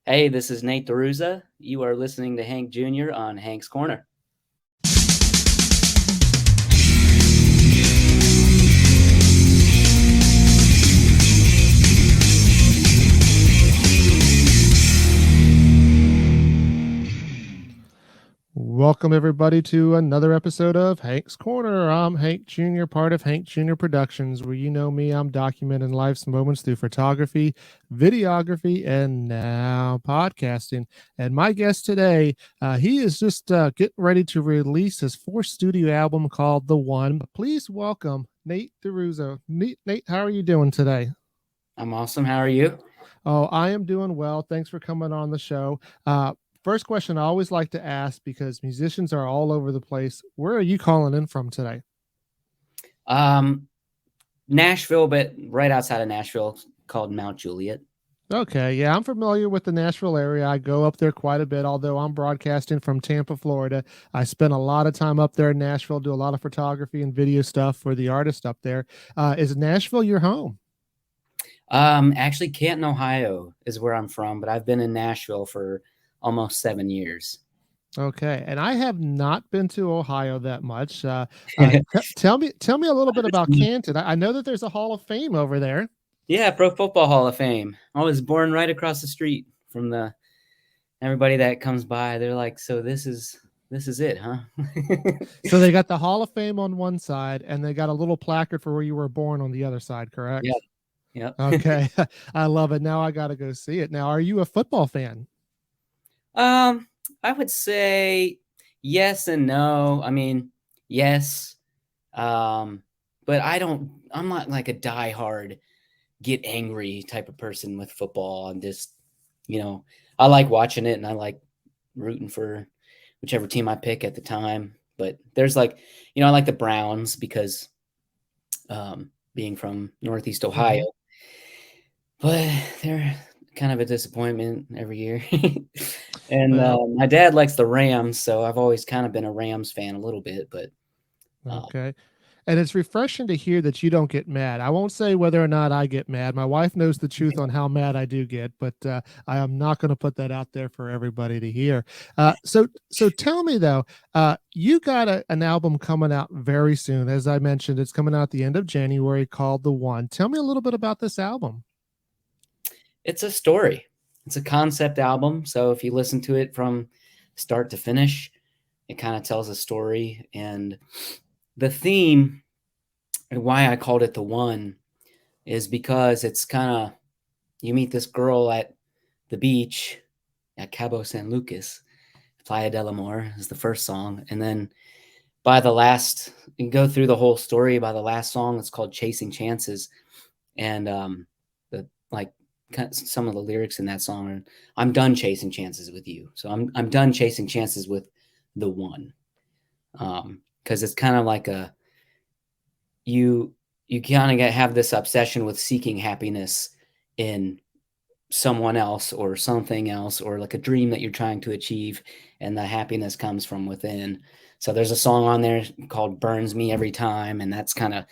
Hey, this is Nate DiRuzza. You are listening to Hank Jr. on Hank's Corner. Welcome, everybody, to another episode of Hank's Corner. I'm Hank Jr., part of Hank Jr. Productions, where you know me, I'm documenting life's moments through photography, videography, and now podcasting. And my guest today, he is just getting ready to release his fourth studio album called The One. Please welcome Nate DiRuzza. Nate, how are you doing today? I'm awesome. How are you? Oh, I am doing well. Thanks for coming on the show. First question I always like to ask, because musicians are all over the place. Where are you calling in from today? Nashville, but right outside of Nashville, called Mount Juliet. Okay, yeah, I'm familiar with the Nashville area. I go up there quite a bit, although I'm broadcasting from Tampa, Florida. I spend a lot of time up there in Nashville, do a lot of photography and video stuff for the artists up there. Is Nashville your home? Actually, Canton, Ohio is where I'm from, but I've been in Nashville for almost 7 years. Okay, and I have not been to Ohio that much. Tell me a little bit about Canton. I know that there's a Hall of Fame over there. Yeah, Pro Football Hall of Fame. I was born right across the street from everybody that comes by. They're like, so this is it, huh? So they got the Hall of Fame on one side, and they got a little placard for where you were born on the other side, Yeah, correct? yep. Okay, I love it. Now I got to go see it. Now, are you a football fan? I would say yes and no. I mean, yes. But I'm not like a diehard get angry type of person with football. I'm just, I like watching it and I like rooting for whichever team I pick at the time. But there's like, I like the Browns because being from Northeast Ohio, but they're kind of a disappointment every year. And Well, my dad likes the Rams, so I've always kind of been a Rams fan a little bit, but okay. And it's refreshing to hear that you don't get mad. I won't say whether or not I get mad. My wife knows the truth on how mad I do get, but I am not going to put that out there for everybody to hear. So tell me though, you got an album coming out very soon. As I mentioned, it's coming out at the end of January called The One. Tell me a little bit about this album. it's a story. It's a concept album, so if you listen to it from start to finish, it kind of tells a story. And the theme and why I called it The One is because it's kind of you meet this girl at the beach at Cabo San Lucas. Playa del Amor is the first song. And then by the last, you can go through the whole story. By the last song, it's called Chasing Chances. And the like some of the lyrics in that song are, I'm done chasing chances with you. So I'm done chasing chances with the one. Because it's kind of like you kind of have this obsession with seeking happiness in someone else or something else, or like a dream that you're trying to achieve, and the happiness comes from within. So there's a song on there called Burns Me Every Time, and that's kind of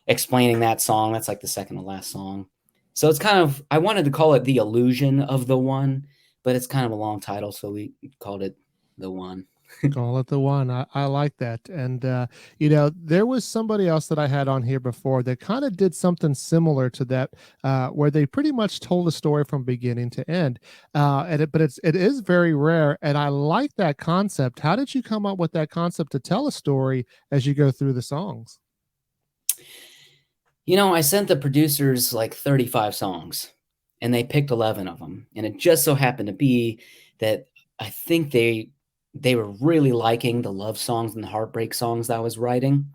explaining that song. That's like the second to last song. So it's kind of, I wanted to call it The Illusion of the One, but it's kind of a long title, so we called it The One. Call it The One. I like that. And, there was somebody else that I had on here before that kind of did something similar to that, where they pretty much told a story from beginning to end. But it is very rare. And I like that concept. How did you come up with that concept to tell a story as you go through the songs? I sent the producers like 35 songs and they picked 11 of them. And it just so happened to be that I think they were really liking the love songs and the heartbreak songs that I was writing,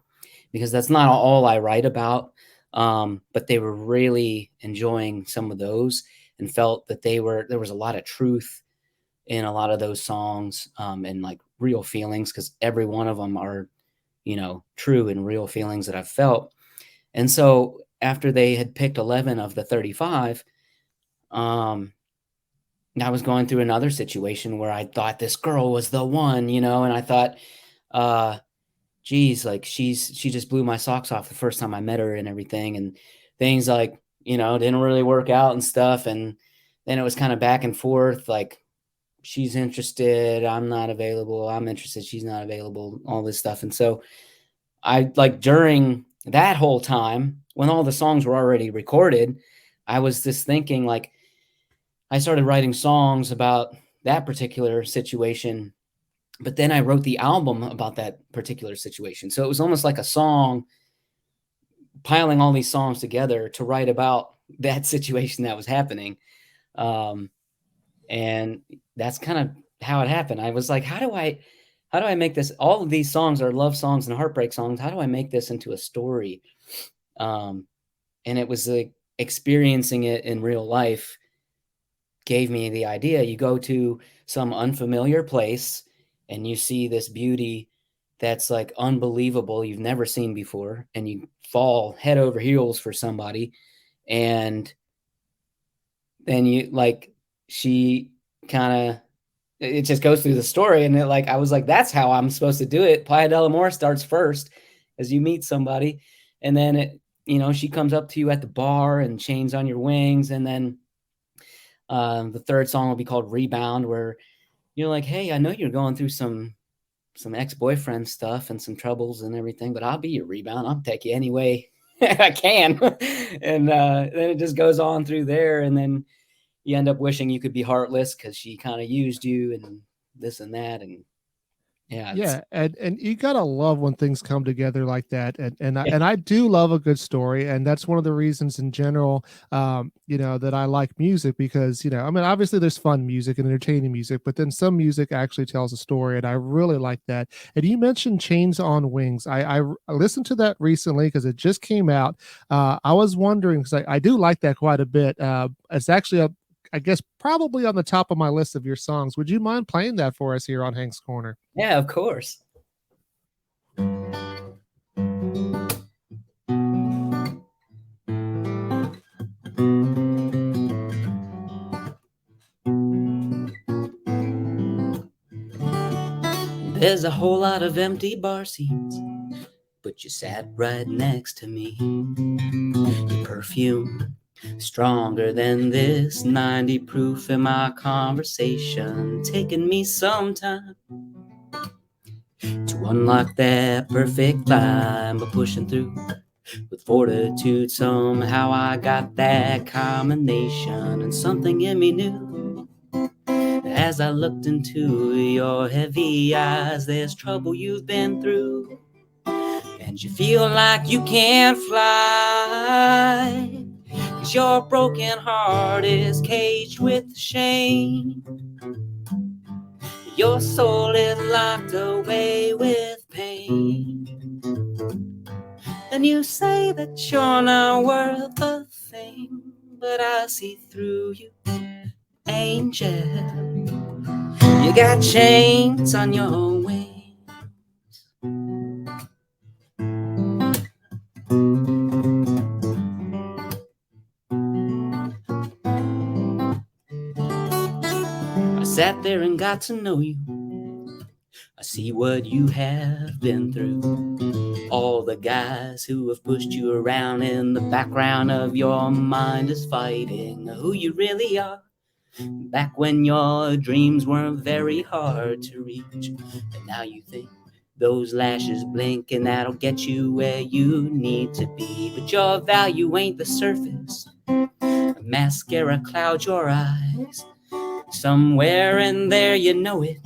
because that's not all I write about. But they were really enjoying some of those and felt that there was a lot of truth in a lot of those songs, and like real feelings, because every one of them are, true and real feelings that I've felt. And so after they had picked 11 of the 35, I was going through another situation where I thought this girl was the one, and I thought, geez, like she just blew my socks off the first time I met her and everything. And things like, didn't really work out and stuff. And then it was kind of back and forth, like she's interested, I'm not available, I'm interested, she's not available, all this stuff. And so I like during that whole time when all the songs were already recorded, I was just thinking like I started writing songs about that particular situation, but then I wrote the album about that particular situation. So it was almost like a song piling all these songs together to write about that situation that was happening. Um, and that's kind of how it happened. I was like, how do I make this? All of these songs are love songs and heartbreak songs. How do I make this into a story? Um, and it was like experiencing it in real life gave me the idea. You go to some unfamiliar place and you see this beauty that's like unbelievable, you've never seen before, and you fall head over heels for somebody. And then you like, she kind of, it just goes through the story. And it, like, I was like, that's how I'm supposed to do it. Playa del Amor starts first as you meet somebody. And then it, you know, she comes up to you at the bar and Chains on Your Wings. And then the third song will be called Rebound, where you're like, hey, I know you're going through some ex-boyfriend stuff and some troubles and everything, but I'll be your rebound. I'll take you any way I can. And then it just goes on through there. And then you end up wishing you could be heartless because she kind of used you and this and that. And yeah, it's, Yeah, and you gotta love when things come together like that, yeah, and I do love a good story, and that's one of the reasons in general, that I like music because I mean, obviously there's fun music and entertaining music, but then some music actually tells a story, and I really like that. And you mentioned Chains on Wings. I listened to that recently because it just came out. I was wondering because I do like that quite a bit. It's actually I guess probably on the top of my list of your songs. Would you mind playing that for us here on Hank's Corner? yeah, of course. There's a whole lot of empty bar seats, but you sat right next to me. Your perfume stronger than this 90 proof in my conversation, taking me some time to unlock that perfect vibe, but pushing through with fortitude. Somehow I got that combination, and something in me knew as I looked into your heavy eyes, there's trouble you've been through, and you feel like you can't fly, 'cause your broken heart is caged with shame. Your soul is locked away with pain. And you say that you're not worth a thing, but I see through you, angel. You got chains on your wings. I sat there and got to know you. I see what you have been through. All the guys who have pushed you around in the background of your mind is fighting who you really are. Back when your dreams weren't very hard to reach, and now you think those lashes blink and that'll get you where you need to be. But your value ain't the surface. Mascara clouds your eyes. Somewhere in there you know it,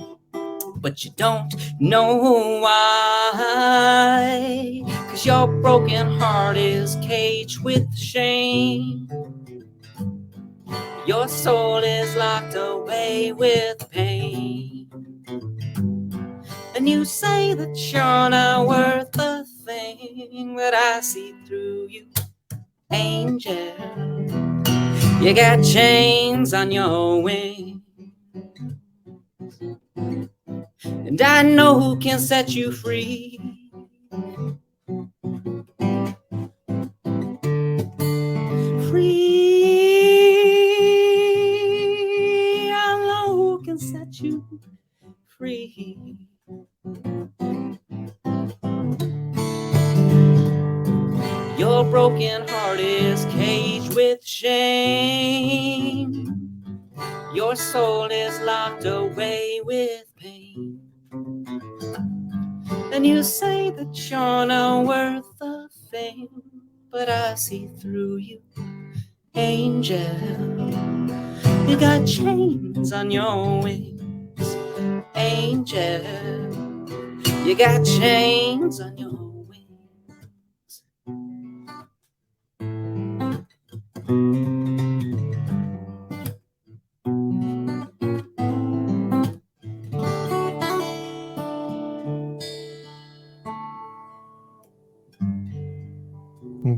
but you don't know why. 'Cause your broken heart is caged with shame. Your soul is locked away with pain. And you say that you're not worth a thing, but I see through you, angel. You got chains on your wings, and I know who can set you free. Free, I know who can set you free. Your broken heart is caged with shame. Your soul is locked away with pain. And you say that you're not worth the fame, but I see through you, angel. You got chains on your wings, angel. You got chains on your wings.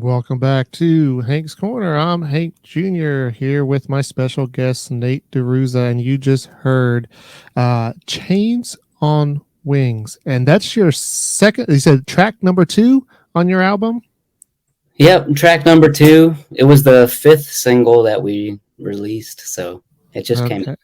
Welcome back to Hank's Corner. I'm Hank Jr. here with my special guest, Nate DiRuzza, and you just heard Chains on Wings. And that's your second, you said track number 2 on your album? Yep, track number 2. It was the 5th single that we released, so it just came. Okay.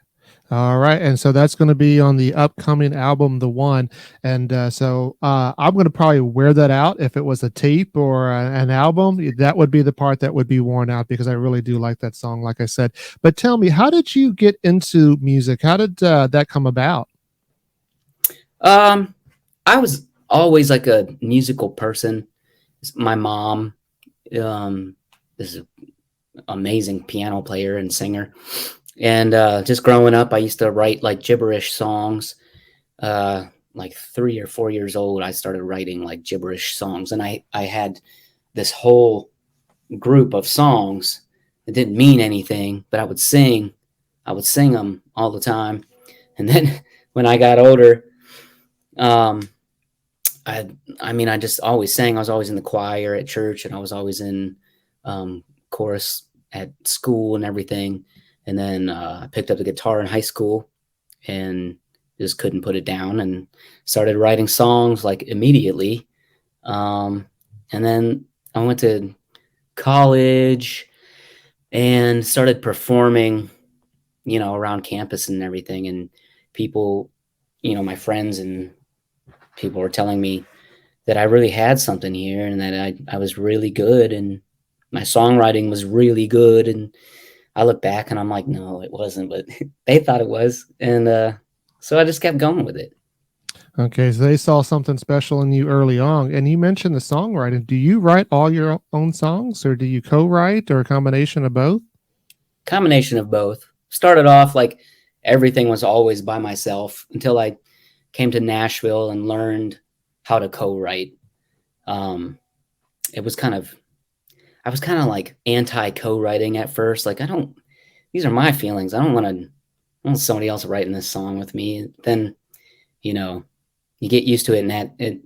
All right. And so that's going to be on the upcoming album, The One. And I'm going to probably wear that out. If it was a tape or an album, that would be the part that would be worn out because I really do like that song, like I said. But tell me, how did you get into music? How did that come about? I was always like a musical person. My mom is an amazing piano player and singer. And just growing up, I used to write like gibberish songs. Like 3 or 4 years old, I started writing like gibberish songs. And I had this whole group of songs that didn't mean anything, but I would sing them all the time. And then when I got older, um, I just always sang. I was always in the choir at church, and I was always in chorus at school and everything. And then I picked up the guitar in high school and just couldn't put it down and started writing songs like immediately. And then I went to college and started performing, around campus and everything. And people, my friends and people were telling me that I really had something here and that I was really good and my songwriting was really good. And I look back and I'm like, no, it wasn't, but they thought it was. And so I just kept going with it. Okay, so they saw something special in you early on. And you mentioned the songwriting. Do you write all your own songs or do you co-write or a combination of both? Combination of both. Started off like everything was always by myself until I came to Nashville and learned how to co-write. It was I was kind of like anti co-writing at first. Like, these are my feelings. I don't want somebody else writing this song with me. Then, you get used to it, and that it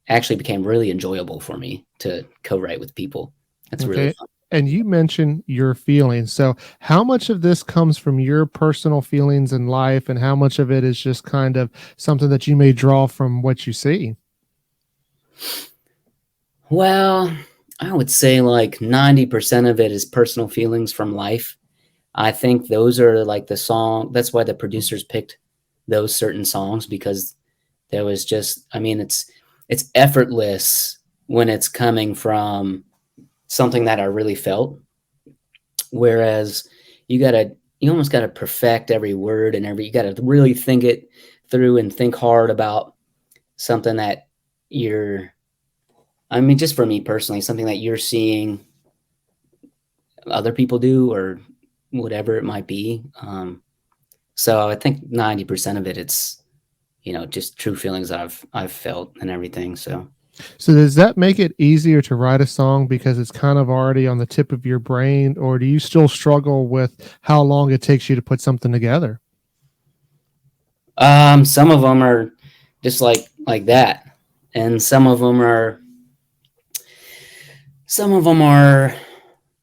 actually became really enjoyable for me to co-write with people. That's really Okay. fun. And you mentioned your feelings. So, how much of this comes from your personal feelings in life, and how much of it is just kind of something that you may draw from what you see? Well, I would say like 90% of it is personal feelings from life. I think those are like the song. That's why the producers picked those certain songs because there was just, it's effortless when it's coming from something that I really felt. Whereas you almost gotta perfect every word and you gotta really think it through and think hard about something that you're, just for me personally, something that you're seeing other people do or whatever it might be. So I think 90% of it, it's, just true feelings that I've felt and everything. So So, does that make it easier to write a song because it's kind of already on the tip of your brain, or do you still struggle with how long it takes you to put something together? some of them are just like that, and some of them are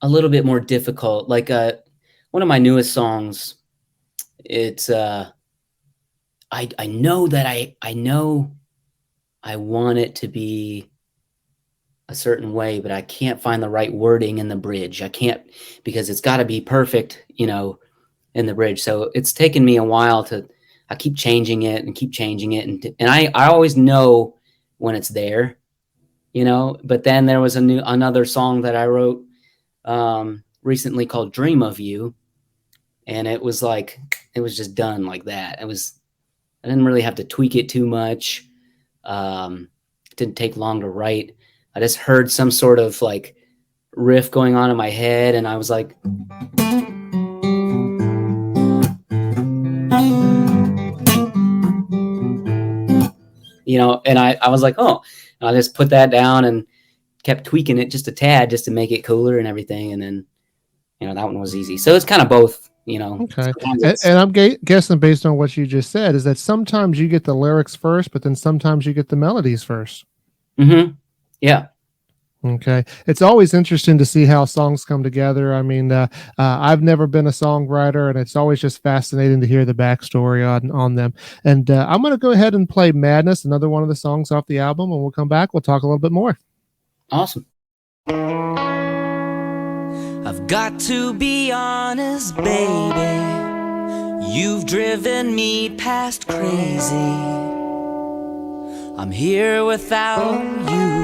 a little bit more difficult. Like one of my newest songs, it's I know that I know I want it to be a certain way, but I can't find the right wording in the bridge. I can't because it's got to be perfect, in the bridge. So it's taken me a while I keep changing it and keep changing it. And I always know when it's there, but then there was another song that I wrote recently called Dream of You. and it was just done like that. I didn't really have to tweak it too much. It didn't take long to write. I just heard some sort of like riff going on in my head, and I was like, and I was like, oh, and I just put that down and kept tweaking it just a tad just to make it cooler and everything. And then, that one was easy. So it's kind of both, Okay. And I'm guessing based on what you just said is that sometimes you get the lyrics first, but then sometimes you get the melodies first. Mm-hmm. Yeah. Okay. It's always interesting to see how songs come together. I mean, I've never been a songwriter, and it's always just fascinating to hear the backstory on them. And I'm going to go ahead and play Madness, another one of the songs off the album, and we'll come back. We'll talk a little bit more. Awesome. I've got to be honest, baby. You've driven me past crazy. I'm here without you.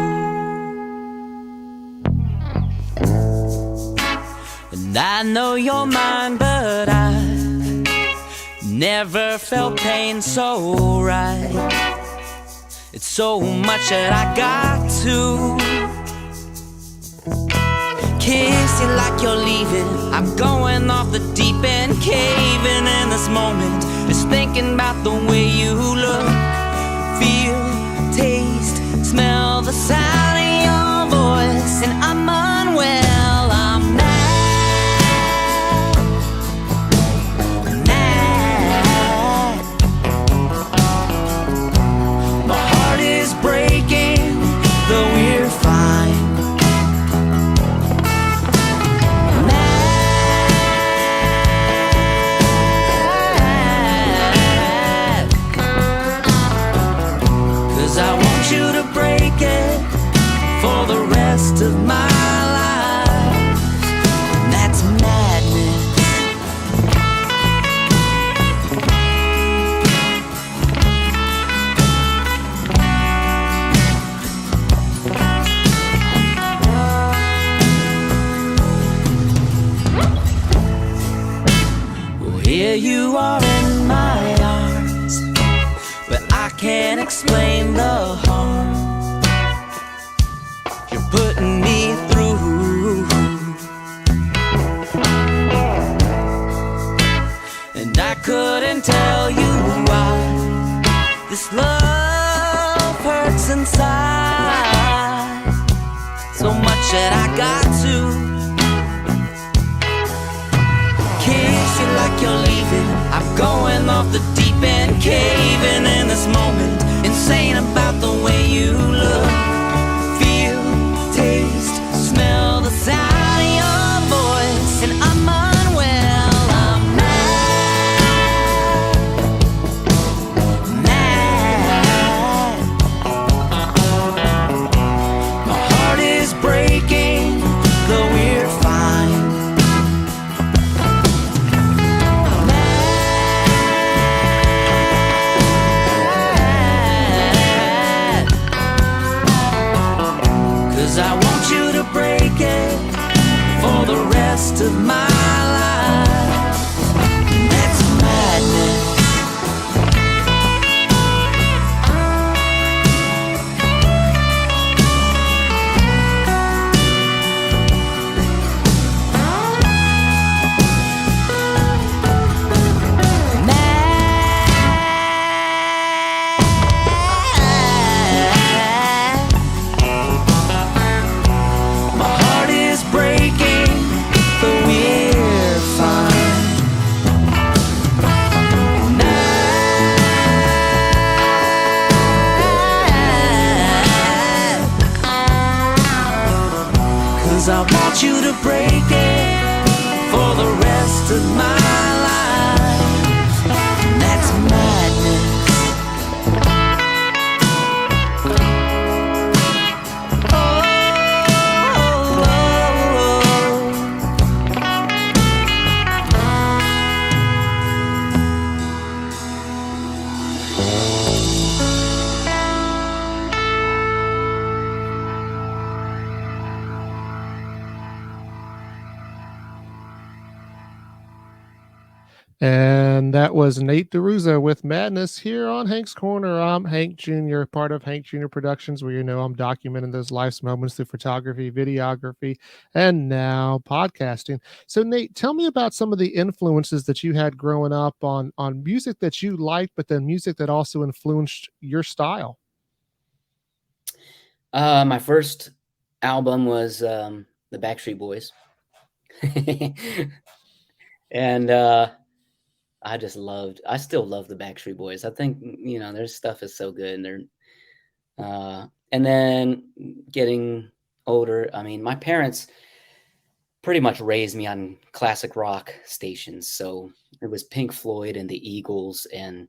And I know you're mine, but I've never felt pain so right. It's so much that I got to kiss you like you're leaving. I'm going off the deep end, caving in this moment. Just thinking about the way you look, feel, taste, smell the sound of your voice. And I'm unwell, I'm mad, mad. My heart is breaking, though we're fine. I want you to break it for the rest of my life. And that's madness. Well, here you are in my arms, but I can't explain the harm you're putting me through. And I couldn't tell you why this love hurts inside so much that I got to kiss you like you're leaving. I'm going off the deep end, caving in this moment, insane about the way you look, feel, taste, smell the sound of your voice. And I'm unwell, I'm mad, mad. My heart is breaking, though we're fine. I want you to break it for the rest of my life. And that's madness. I want you to break it for the rest of my life. And that's madness. that was Nate DiRuzza with Madness here on Hank's Corner. I'm Hank Jr., part of Hank Jr. Productions, where I'm documenting those life's moments through photography, videography, and now podcasting. So, Nate, tell me about some of the influences that you had growing up on music that you liked, but then music that also influenced your style. My first album was the Backstreet Boys. And I still love the Backstreet Boys. I think, their stuff is so good. And then getting older, I mean, my parents pretty much raised me on classic rock stations. So it was Pink Floyd and the Eagles and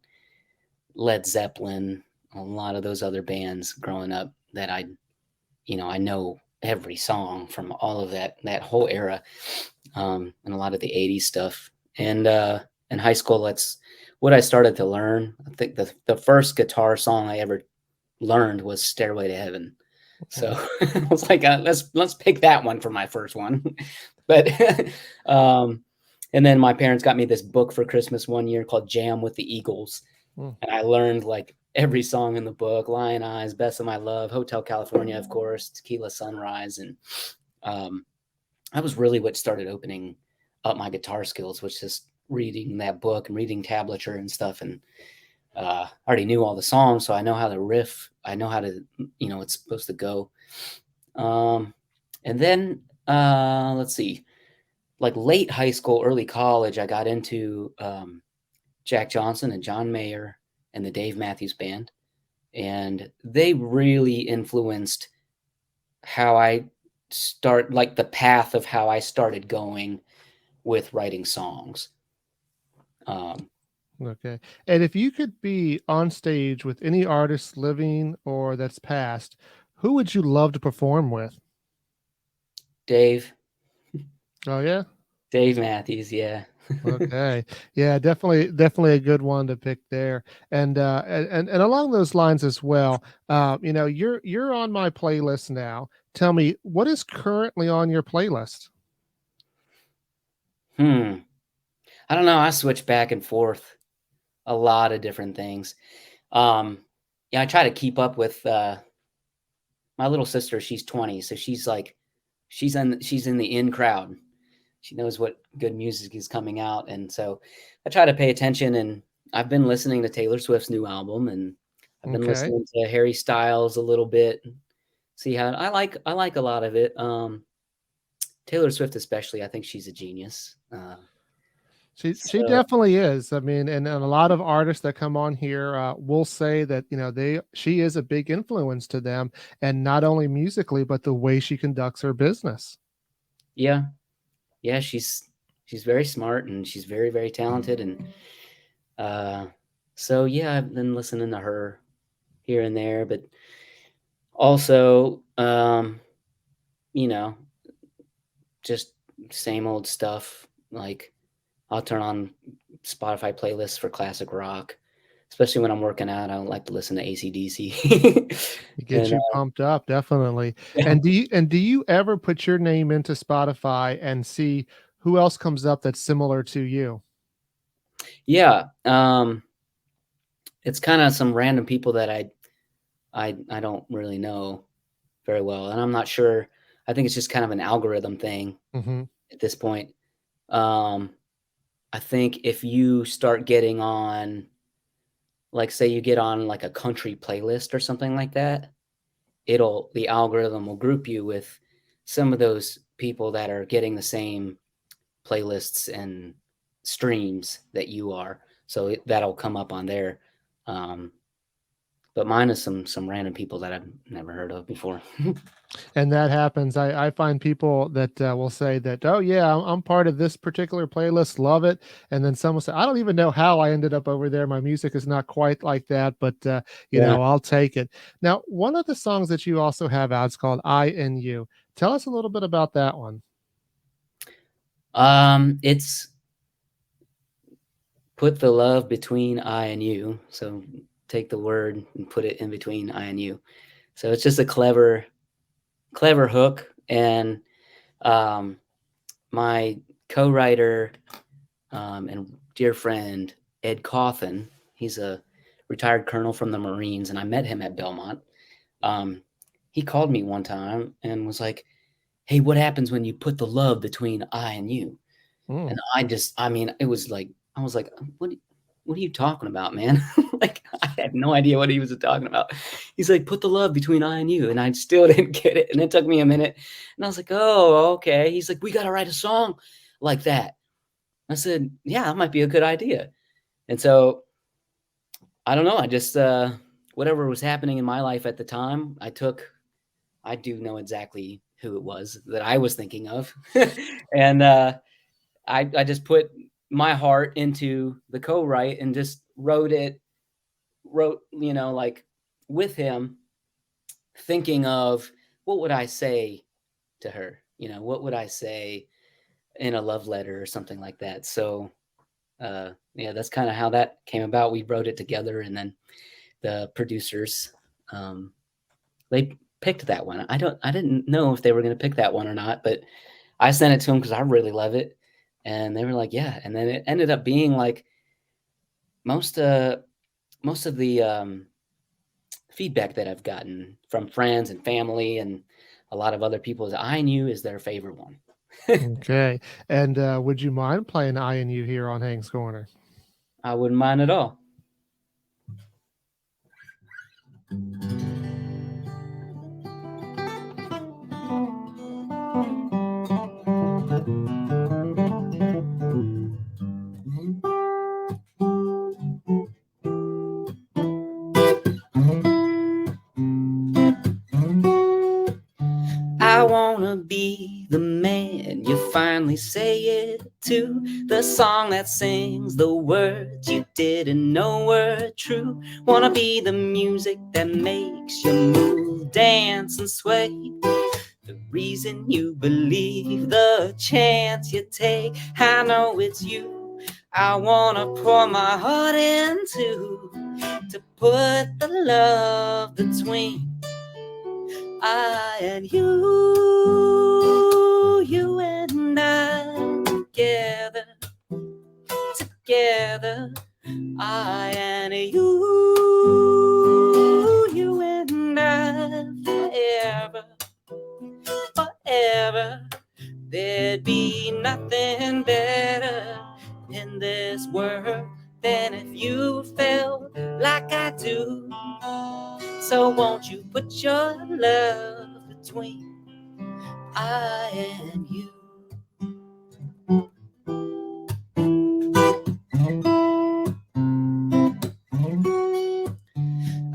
Led Zeppelin, a lot of those other bands growing up that I know every song from all of that whole era, and a lot of the 80s stuff. And in high school, that's what I started to learn. I think the first guitar song I ever learned was Stairway to Heaven. So I was like, let's pick that one for my first one. But and then my parents got me this book for Christmas one year called Jam with the Eagles. And I learned like every song in the book: Lion Eyes, Best of My Love, Hotel California, of course, Tequila Sunrise. And that was really what started opening up my guitar skills, was just reading that book and reading tablature and stuff. And I already knew all the songs, so I know how to riff. I know how to, it's supposed to go. And then let's see, like late high school, early college, I got into Jack Johnson and John Mayer and the Dave Matthews Band. And they really influenced how I like the path of how I started going with writing songs. Okay. And if you could be on stage with any artist living or that's passed, who would you love to perform with? Dave Oh, yeah. Matthews. Yeah. Okay. Yeah, definitely a good one to pick there. And along those lines as well, you're on my playlist now. Tell me, what is currently on your playlist? I don't know. I switch back and forth a lot of different things. Yeah, I try to keep up with my little sister. She's 20, so she's in the in crowd. She knows what good music is coming out, and so I try to pay attention. And I've been listening to Taylor Swift's new album, and I've been Okay. listening to Harry Styles a little bit. See how I like a lot of it. Taylor Swift especially, I think she's a genius. She definitely is. I mean, and a lot of artists that come on here will say that she is a big influence to them, and not only musically, but the way she conducts her business. Yeah, she's very smart, and she's very, very talented. And so yeah, I've been listening to her here and there, but also just same old stuff. Like I'll turn on Spotify playlists for classic rock, especially when I'm working out. I don't like to listen to AC/DC. It gets you pumped up, definitely. Yeah. And do you ever put your name into Spotify and see who else comes up that's similar to you? Yeah. It's kind of some random people that I don't really know very well, and I'm not sure. I think it's just kind of an algorithm thing at this point. I think if you start getting on, like, say you get on like a country playlist or something like that, the algorithm will group you with some of those people that are getting the same playlists and streams that you are. So that'll come up on there. But mine is some random people that I've never heard of before. And that happens. I find people that will say that, oh yeah, I'm part of this particular playlist, love it. And then someone say, I don't even know how I ended up over there. My music is not quite like that, but Yeah. I'll take it. Now, one of the songs that you also have out is called I and You. Tell us a little bit about that one. It's put the love between I and you. So take the word and put it in between I and you. So it's just a clever hook. And my co-writer and dear friend Ed Cawthon. He's a retired colonel from the Marines, and I met him at Belmont. He called me one time and was like, "Hey, what happens when you put the love between I and you?" And I mean, it was like, I was like, what are you talking about, man? Like, I had no idea what he was talking about. He's like, put the love between I and you. And I still didn't get it. And it took me a minute. And I was like, oh, okay. He's like, we got to write a song like that. I said, yeah, that might be a good idea. And so, I don't know. I just, whatever was happening in my life at the time, I do know exactly who it was that I was thinking of. And I just put my heart into the co-write and just wrote, you know, like with him, thinking of what would I say to her? You know, what would I say in a love letter or something like that? So, yeah, that's kind of how that came about. We wrote it together, and then the producers, they picked that one. I didn't know if they were going to pick that one or not, but I sent it to them because I really love it. And they were like, yeah. And then it ended up being like most of the feedback that I've gotten from friends and family and a lot of other people is I Knew is their favorite one. Okay. And would you mind playing I and You here on Hank's Corner? I wouldn't mind at all. I wanna be the man you finally say it to, the song that sings the words you didn't know were true. Wanna be the music that makes you move, dance and sway, the reason you believe, the chance you take. I know it's you I wanna pour my heart into, to put the love between I and you and I together, together, I and you and I forever, forever. There'd be nothing better in this world than if you felt like I do. So won't you put your love between I and you?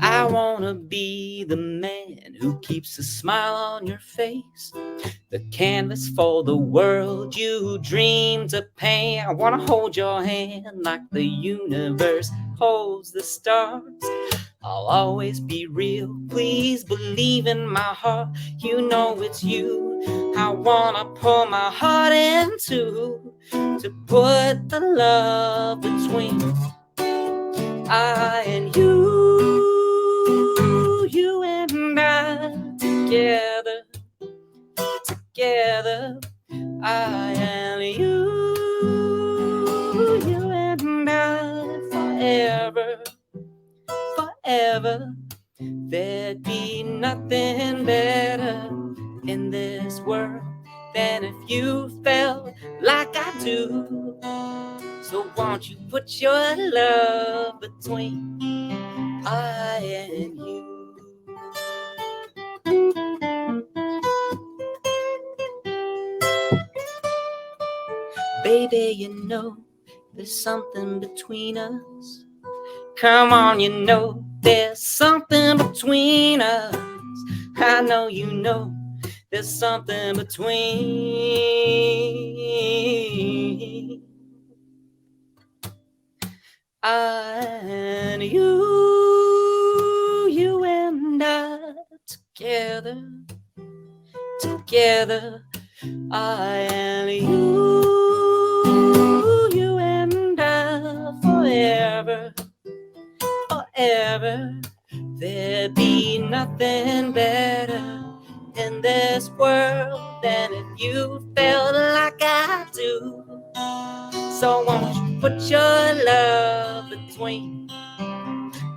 I wanna be the man who keeps a smile on your face, the canvas for the world you dream to paint. I wanna hold your hand like the universe holds the stars. I'll always be real, please believe in my heart. You know it's you I wanna pour my heart into, to put the love between I and you and I together, together, I and you and I forever, forever. There'd be nothing better in this world than if you felt like I do. So won't you put your love between I and you? Baby, you know there's something between us. Come on, you know there's something between us. I know you know there's something between I and you and I together, together, I and you and I forever, forever. There'd be nothing better in this world than if you felt like I do. So won't you put your love between.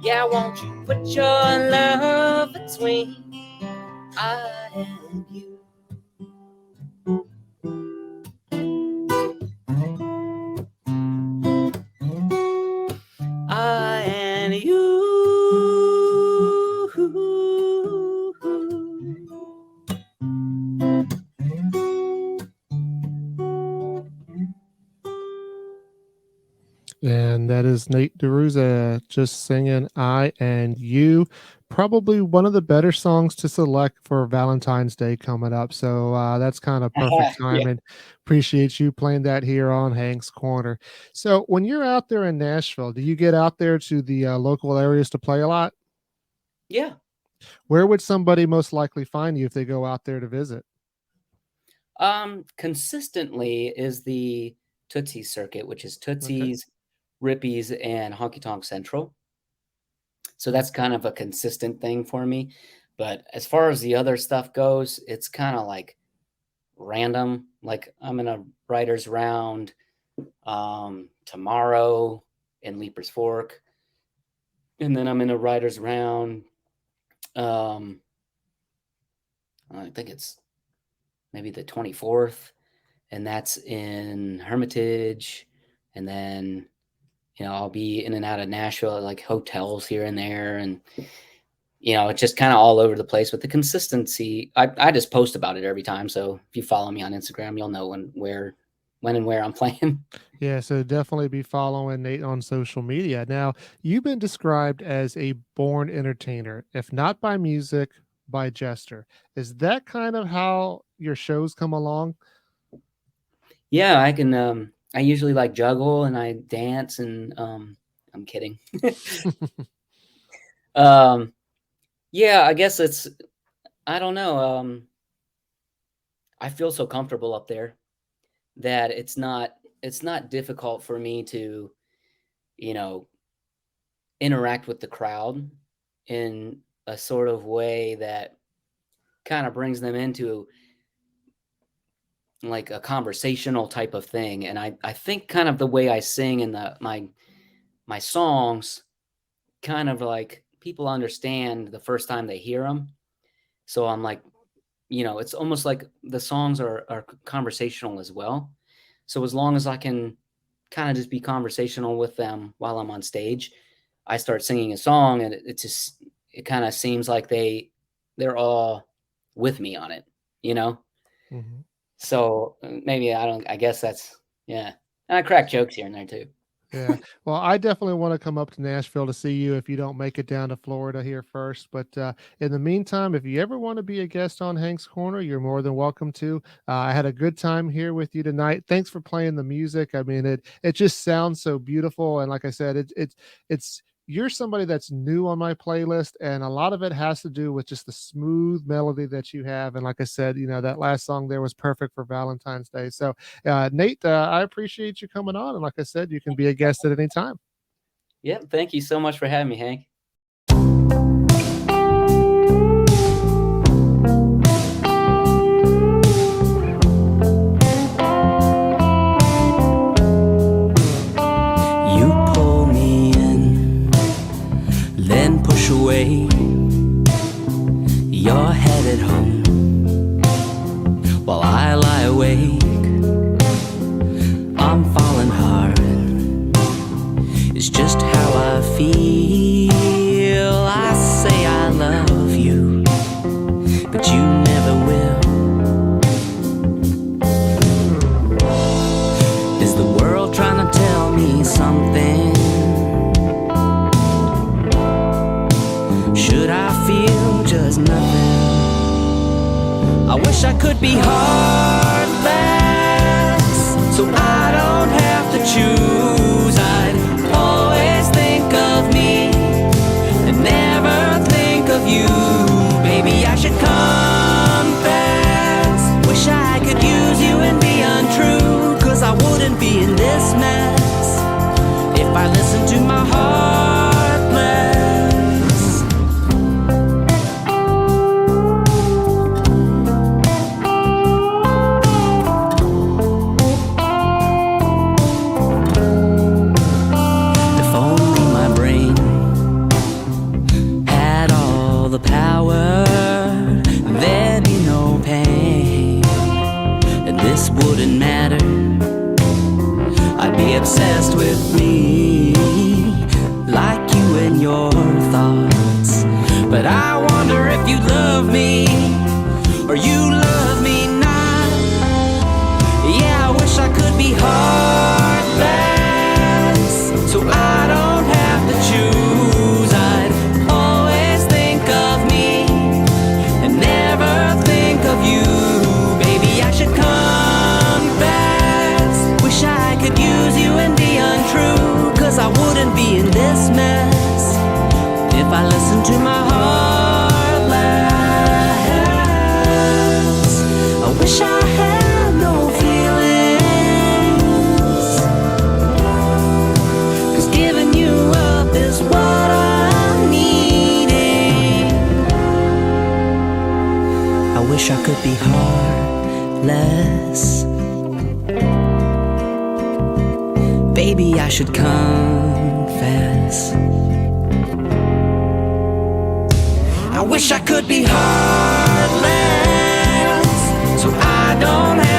Yeah, won't you put your love between I and you? I and you. And that is Nate DiRuzza just singing I and You. Probably one of the better songs to select for Valentine's Day coming up. So that's kind of perfect Yeah. timing. Appreciate you playing that here on Hank's Corner. So when you're out there in Nashville, do you get out there to the local areas to play a lot? Yeah. Where would somebody most likely find you if they go out there to visit? Consistently is the Tootsie circuit, which is Tootsie's, Rippies, and Honky Tonk Central. So that's kind of a consistent thing for me. But as far as the other stuff goes, it's kind of like random. Like I'm in a writer's round tomorrow in Leaper's Fork. And then I'm in a writer's round. I think it's maybe the 24th. And that's in Hermitage. And then, I'll be in and out of Nashville at like hotels here and there. And, it's just kind of all over the place. With the consistency, I just post about it every time. So if you follow me on Instagram, you'll know when and where I'm playing. Yeah, so definitely be following Nate on social media. Now, you've been described as a born entertainer, if not by music, by gesture. Is that kind of how your shows come along? Yeah, I can. I usually like juggle and I dance and I'm kidding. Yeah, I guess I don't know. I feel so comfortable up there that it's not difficult for me to, interact with the crowd in a sort of way that kind of brings them into like a conversational type of thing. And I think kind of the way I sing in my songs, kind of like people understand the first time they hear them. So I'm like, it's almost like the songs are conversational as well. So as long as I can kind of just be conversational with them while I'm on stage, I start singing a song and it kind of seems like they're all with me on it, Mm-hmm. So maybe I guess that's, yeah. And I crack jokes here and there too. Yeah. Well, I definitely want to come up to Nashville to see you if you don't make it down to Florida here first. But in the meantime, if you ever want to be a guest on Hank's Corner, you're more than welcome to. I had a good time here with you tonight. Thanks for playing the music. I mean, it just sounds so beautiful. And like I said, it's you're somebody that's new on my playlist, and a lot of it has to do with just the smooth melody that you have. And like I said, that last song there was perfect for Valentine's Day. So Nate, I appreciate you coming on. And like I said, you can be a guest at any time. Yeah. Thank you so much for having me, Hank. Away, you're headed home while I lie awake. I'm falling hard, it's just how I feel. I say I love you, but you never will. Is the world trying to tell me something? Should I feel just nothing? I wish I could be heartless, so I don't have to choose. I'd always think of me and never think of you. Baby, I should confess, wish I could use you and be untrue, 'cause I wouldn't be in this mess if I listened to my heart less. wish I could be heartless. Baby, I should confess. I wish I could be heartless, so I don't have